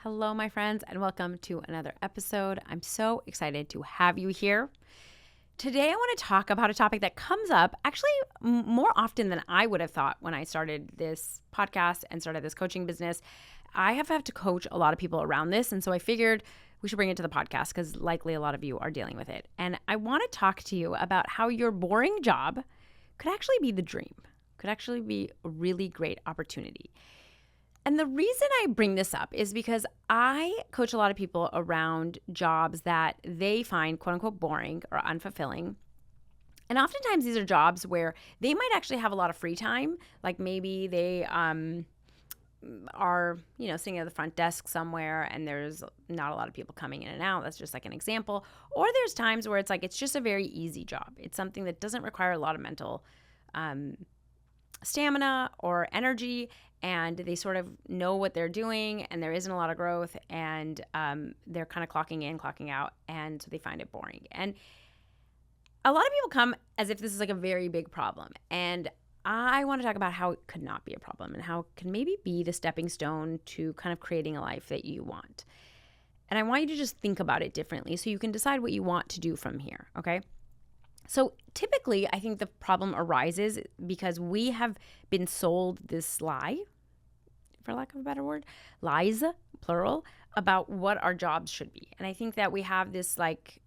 Hello, my friends, and welcome to another episode. I'm so excited to have you here. Today, I want to talk about a topic that comes up actually more often than I would have thought when I started this podcast and started this coaching business. I have had to coach a lot of people around this, and so I figured we should bring it to the podcast because likely a lot of you are dealing with it. And I want to talk to you about how your boring job could actually be the dream, could actually be a really great opportunity. And the reason I bring this up is because I coach a lot of people around jobs that they find quote unquote boring or unfulfilling. And oftentimes these are jobs where they might actually have a lot of free time. Like maybe they are, sitting at the front desk somewhere and there's not a lot of people coming in and out. That's just like an example. Or there's times where it's like it's just a very easy job. It's something that doesn't require a lot of mental stamina or energy, and they sort of know what they're doing and there isn't a lot of growth, and they're kind of clocking in, clocking out, and so they find it boring. And a lot of people come as if this is like a very big problem, and I want to talk about how it could not be a problem and how it can maybe be the stepping stone to kind of creating a life that you want. And I want you to just think about it differently so you can decide what you want to do from here, okay? So typically, I think the problem arises because we have been sold this lie, for lack of a better word, lies, plural, about what our jobs should be. And I think that we have this like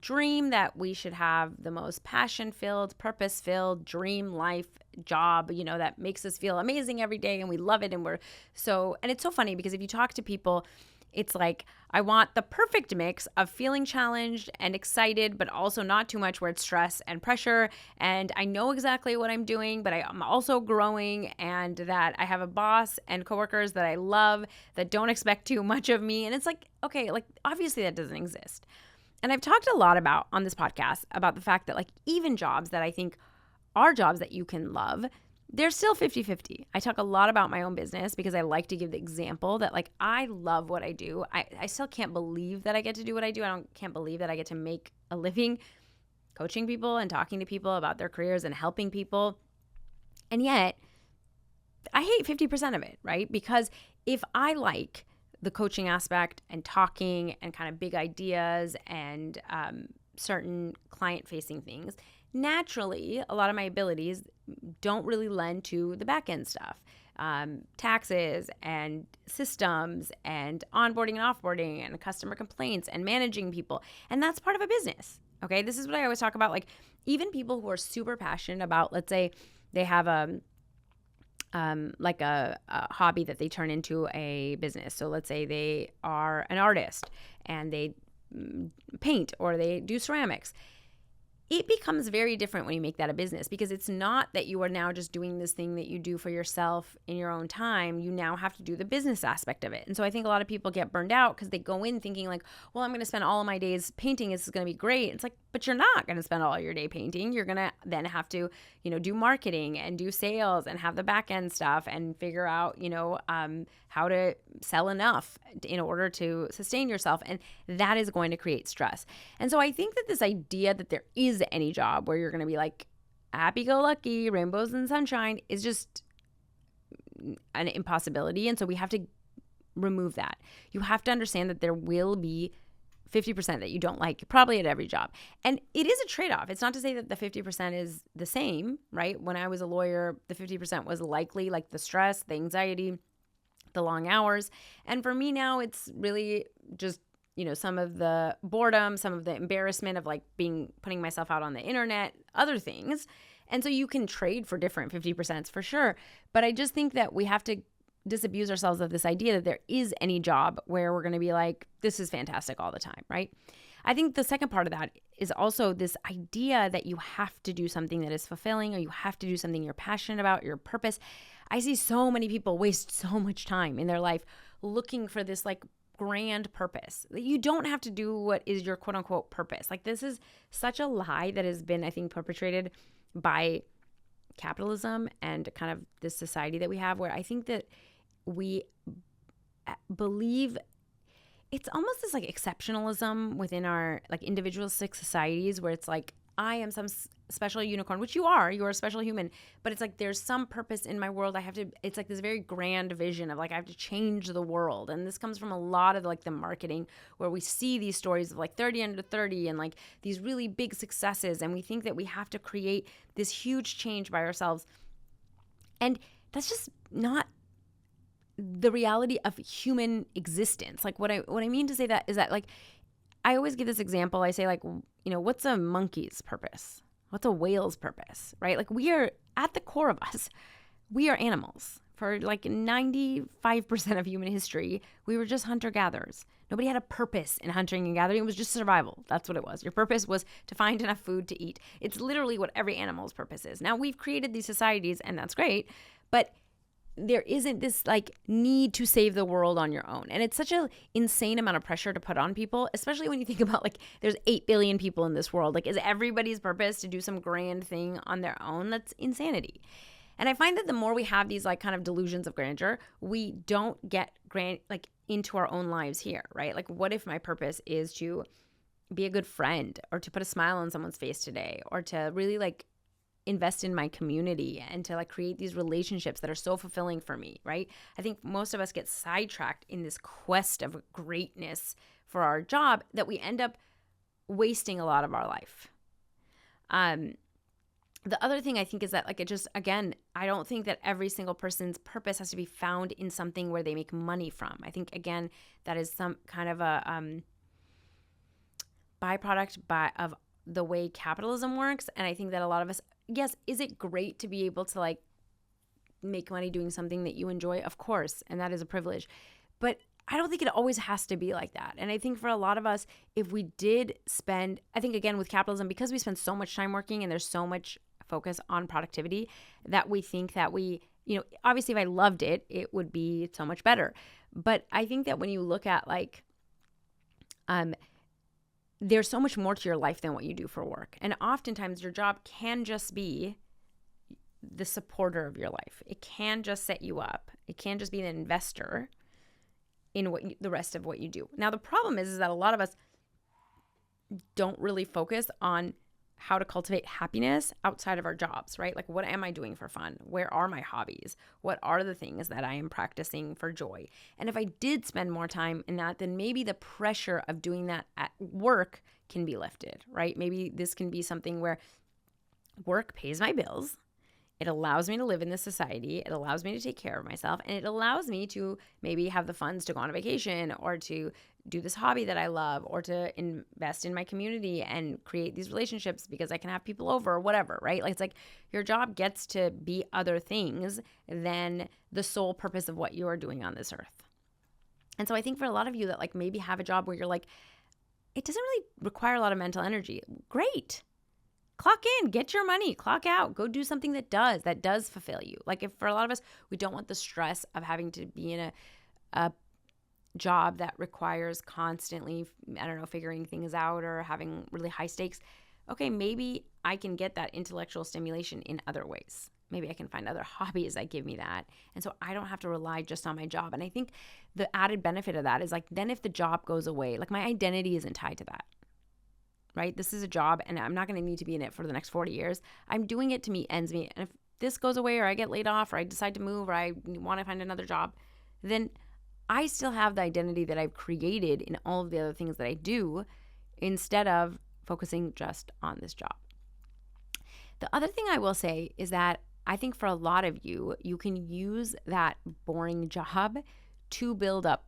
dream that we should have the most passion-filled, purpose-filled dream life job, that makes us feel amazing every day and we love it. And it's so funny because if you talk to people, it's like, I want the perfect mix of feeling challenged and excited, but also not too much where it's stress and pressure. And I know exactly what I'm doing, but I'm also growing, and that I have a boss and coworkers that I love that don't expect too much of me. And it's like, okay, like obviously that doesn't exist. And I've talked a lot about on this podcast about the fact that like even jobs that I think are jobs that you can love, they're still 50-50. I talk a lot about my own business because I like to give the example that like I love what I do. I still can't believe that I get to do what I do. Can't believe that I get to make a living coaching people and talking to people about their careers and helping people. And yet I hate 50% of it, right? Because if I like the coaching aspect and talking and kind of big ideas and certain client-facing things, naturally, a lot of my abilities don't really lend to the back end stuff, taxes and systems and onboarding and offboarding and customer complaints and managing people. And that's part of a business. Okay. This is what I always talk about. Like even people who are super passionate about, let's say they have a hobby that they turn into a business. So let's say they are an artist and they paint or they do ceramics. It becomes very different when you make that a business, because it's not that you are now just doing this thing that you do for yourself in your own time. You now have to do the business aspect of it. And so I think a lot of people get burned out because they go in thinking like, well, I'm going to spend all of my days painting. This is going to be great. It's like, but you're not going to spend all your day painting. You're going to then have to, do marketing and do sales and have the back end stuff and figure out, how to sell enough in order to sustain yourself. And that is going to create stress. And so I think that this idea that there is any job where you're going to be like happy-go-lucky, rainbows and sunshine is just an impossibility. And so we have to remove that. You have to understand that there will be 50% that you don't like, probably at every job. And it is a trade-off. It's not to say that the 50% is the same, right? When I was a lawyer, the 50% was likely like the stress, the anxiety, the long hours. And for me now, it's really just, some of the boredom, some of the embarrassment of like putting myself out on the internet, other things. And so you can trade for different 50% for sure. But I just think that we have to disabuse ourselves of this idea that there is any job where we're going to be like, this is fantastic all the time, right? I think the second part of that is also this idea that you have to do something that is fulfilling, or you have to do something you're passionate about, your purpose. I see so many people waste so much time in their life looking for this like grand purpose. You don't have to do what is your quote unquote purpose. Like this is such a lie that has been, I think, perpetrated by capitalism and kind of this society that we have, where I think that we believe it's almost this like exceptionalism within our like individualistic societies, where it's like, I am some special unicorn, which you're a special human, but it's like there's some purpose in my world. It's like this very grand vision of like I have to change the world. And this comes from a lot of like the marketing where we see these stories of like 30 under 30 and like these really big successes, and we think that we have to create this huge change by ourselves. And that's just not the reality of human existence. Like what I mean to say that is that like I always give this example. I say like, what's a monkey's purpose? What's a whale's purpose, right? Like we are, at the core of us, we are animals. For like 95% of human history, we were just hunter-gatherers. Nobody had a purpose in hunting and gathering. It was just survival. That's what it was. Your purpose was to find enough food to eat. It's literally what every animal's purpose is. Now, we've created these societies, and that's great, but there isn't this like need to save the world on your own. And it's such an insane amount of pressure to put on people, especially when you think about like there's 8 billion people in this world. Like, is everybody's purpose to do some grand thing on their own? That's insanity. And I find that the more we have these like kind of delusions of grandeur, we don't get like into our own lives here, right? Like, what if my purpose is to be a good friend, or to put a smile on someone's face today, or to really like invest in my community and to like create these relationships that are so fulfilling for me, right? I think most of us get sidetracked in this quest of greatness for our job that we end up wasting a lot of our life. The other thing I think is that like it just, again, I don't think that every single person's purpose has to be found in something where they make money from. I think, again, that is some kind of a byproduct of the way capitalism works. And I think that a lot of us, yes, is it great to be able to like make money doing something that you enjoy? Of course. And that is a privilege. But I don't think it always has to be like that. And I think for a lot of us, if we did spend, I think again with capitalism, because we spend so much time working and there's so much focus on productivity, that we think that we, obviously if I loved it, it would be so much better. But I think that when you look at like, there's so much more to your life than what you do for work. And oftentimes your job can just be the supporter of your life. It can just set you up. It can just be an investor in the rest of what you do. Now, the problem is that a lot of us don't really focus on how to cultivate happiness outside of our jobs, right? Like, what am I doing for fun? Where are my hobbies? What are the things that I am practicing for joy? And if I did spend more time in that, then maybe the pressure of doing that at work can be lifted, right? Maybe this can be something where work pays my bills. It allows me to live in this society. It allows me to take care of myself. And it allows me to maybe have the funds to go on a vacation, or to do this hobby that I love, or to invest in my community and create these relationships because I can have people over or whatever, right? Like, it's like your job gets to be other things than the sole purpose of what you are doing on this earth. And so I think for a lot of you that like maybe have a job where you're like, it doesn't really require a lot of mental energy. Great. Clock in, get your money, clock out, go do something that does fulfill you. Like, if for a lot of us, we don't want the stress of having to be in a job that requires constantly, figuring things out or having really high stakes. Okay, maybe I can get that intellectual stimulation in other ways. Maybe I can find other hobbies that give me that. And so I don't have to rely just on my job. And I think the added benefit of that is like, then if the job goes away, like my identity isn't tied to that. Right? This is a job and I'm not going to need to be in it for the next 40 years. I'm doing it to meet ends meet. And if this goes away, or I get laid off, or I decide to move, or I want to find another job, then I still have the identity that I've created in all of the other things that I do, instead of focusing just on this job. The other thing I will say is that I think for a lot of you, you can use that boring job to build up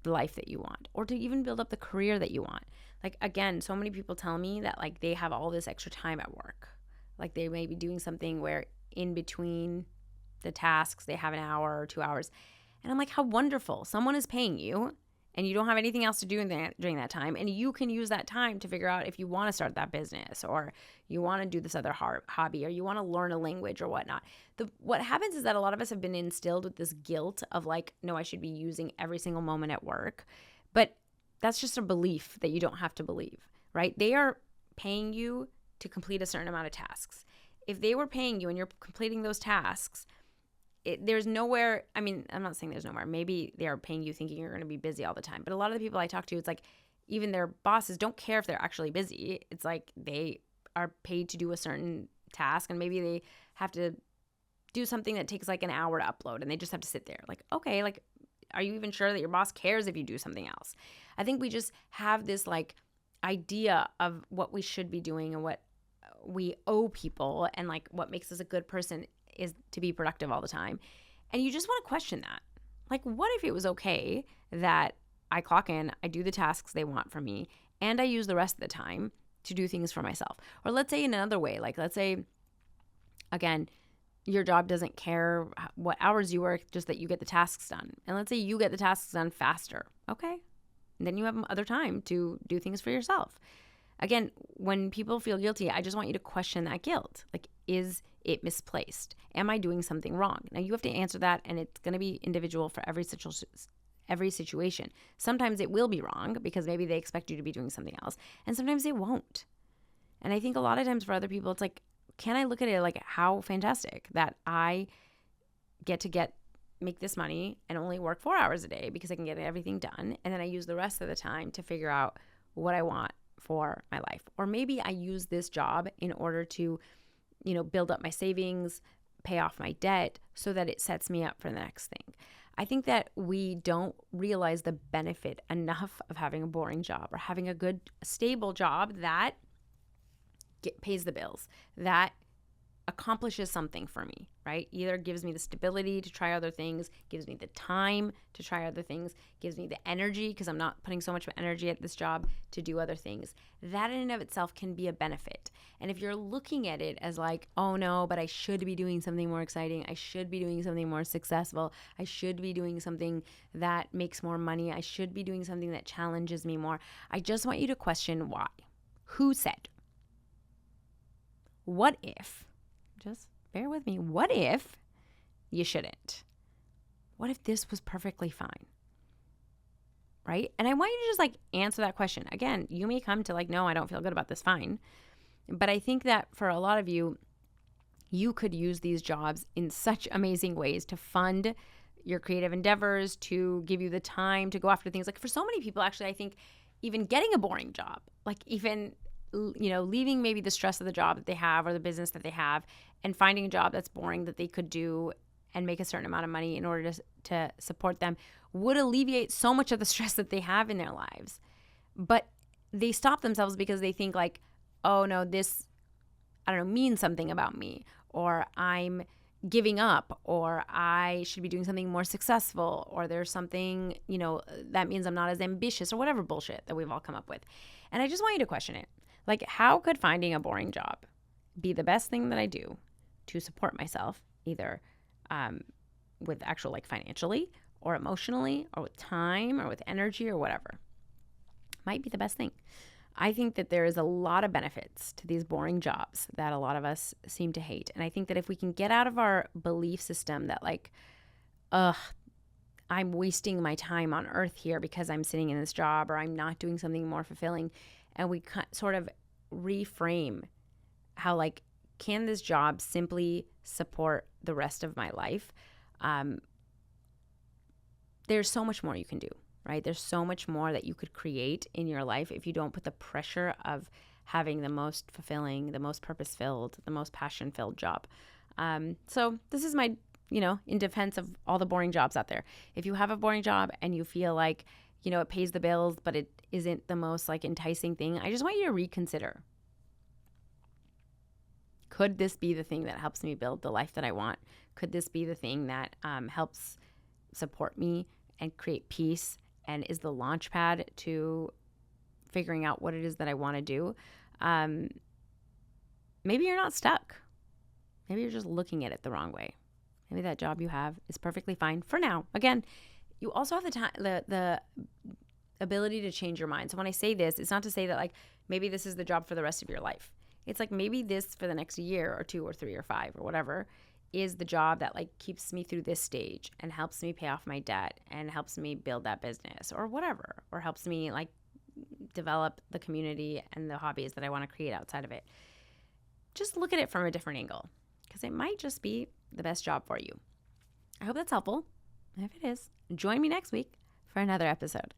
the life that you want, or to even build up the career that you want. Like, again, so many people tell me that like they have all this extra time at work. Like, they may be doing something where in between the tasks, they have an hour or 2 hours. And I'm like, how wonderful. Someone is paying you and you don't have anything else to do during that time. And you can use that time to figure out if you want to start that business, or you want to do this other hobby, or you want to learn a language or whatnot. What happens is that a lot of us have been instilled with this guilt of like, no, I should be using every single moment at work. But that's just a belief that you don't have to believe, right? They are paying you to complete a certain amount of tasks. If they were paying you and you're completing those tasks, there's nowhere, I'm not saying there's nowhere. Maybe they are paying you thinking you're going to be busy all the time. But a lot of the people I talk to, it's like even their bosses don't care if they're actually busy. It's like they are paid to do a certain task, and maybe they have to do something that takes like an hour to upload, and they just have to sit there. Like, okay, like, are you even sure that your boss cares if you do something else? I think we just have this like idea of what we should be doing and what we owe people, and like what makes us a good person is to be productive all the time. And you just want to question that. Like, what if it was okay that I clock in, I do the tasks they want from me, and I use the rest of the time to do things for myself? Or let's say in another way, like let's say, again, your job doesn't care what hours you work, just that you get the tasks done. And let's say you get the tasks done faster. Okay. And then you have other time to do things for yourself. Again, when people feel guilty, I just want you to question that guilt. Like, is it misplaced? Am I doing something wrong? Now you have to answer that, and it's going to be individual for every situation. Sometimes it will be wrong because maybe they expect you to be doing something else, and sometimes it won't. And I think a lot of times for other people, it's like, can I look at it like how fantastic that I get to make this money and only work 4 hours a day because I can get everything done, and then I use the rest of the time to figure out what I want for my life. Or maybe I use this job in order to, build up my savings, pay off my debt so that it sets me up for the next thing. I think that we don't realize the benefit enough of having a boring job or having a good, stable job that pays the bills, that accomplishes something for me, right? Either gives me the stability to try other things, gives me the time to try other things, gives me the energy because I'm not putting so much energy at this job to do other things. That in and of itself can be a benefit. And if you're looking at it as like, oh no, but I should be doing something more exciting, I should be doing something more successful, I should be doing something that makes more money, I should be doing something that challenges me more, I just want you to question why. Who said? What if? Just bear with me. What if you shouldn't? What if this was perfectly fine? Right? And I want you to just like answer that question. Again, you may come to like, no, I don't feel good about this. Fine. But I think that for a lot of you, you could use these jobs in such amazing ways to fund your creative endeavors, to give you the time to go after things. Like for so many people, actually, I think even getting a boring job, like even leaving maybe the stress of the job that they have or the business that they have and finding a job that's boring that they could do and make a certain amount of money in order to support them would alleviate so much of the stress that they have in their lives. But they stop themselves because they think like, oh no, this, I don't know, means something about me, or I'm giving up, or I should be doing something more successful, or there's something, that means I'm not as ambitious, or whatever bullshit that we've all come up with. And I just want you to question it. Like, how could finding a boring job be the best thing that I do to support myself, either with actual like financially or emotionally or with time or with energy or whatever? Might be the best thing. I think that there is a lot of benefits to these boring jobs that a lot of us seem to hate. And I think that if we can get out of our belief system that like, I'm wasting my time on earth here because I'm sitting in this job, or I'm not doing something more fulfilling, and we sort of reframe how like, can this job simply support the rest of my life? There's so much more you can do, right? There's so much more that you could create in your life if you don't put the pressure of having the most fulfilling, the most purpose-filled, the most passion-filled job. So this is my, in defense of all the boring jobs out there. If you have a boring job and you feel like, it pays the bills, but it isn't the most like enticing thing, I just want you to reconsider. Could this be the thing that helps me build the life that I want? Could this be the thing that helps support me and create peace and is the launch pad to figuring out what it is that I want to do? Maybe you're not stuck. Maybe you're just looking at it the wrong way. Maybe that job you have is perfectly fine for now. Again, you also have the time, the ability to change your mind. So when I say this, it's not to say that like maybe this is the job for the rest of your life. It's like maybe this for the next year or 2 or 3 or 5 or whatever is the job that like keeps me through this stage and helps me pay off my debt and helps me build that business or whatever, or helps me like develop the community and the hobbies that I want to create outside of it. Just look at it from a different angle because it might just be the best job for you. I hope that's helpful. If it is, join me next week for another episode.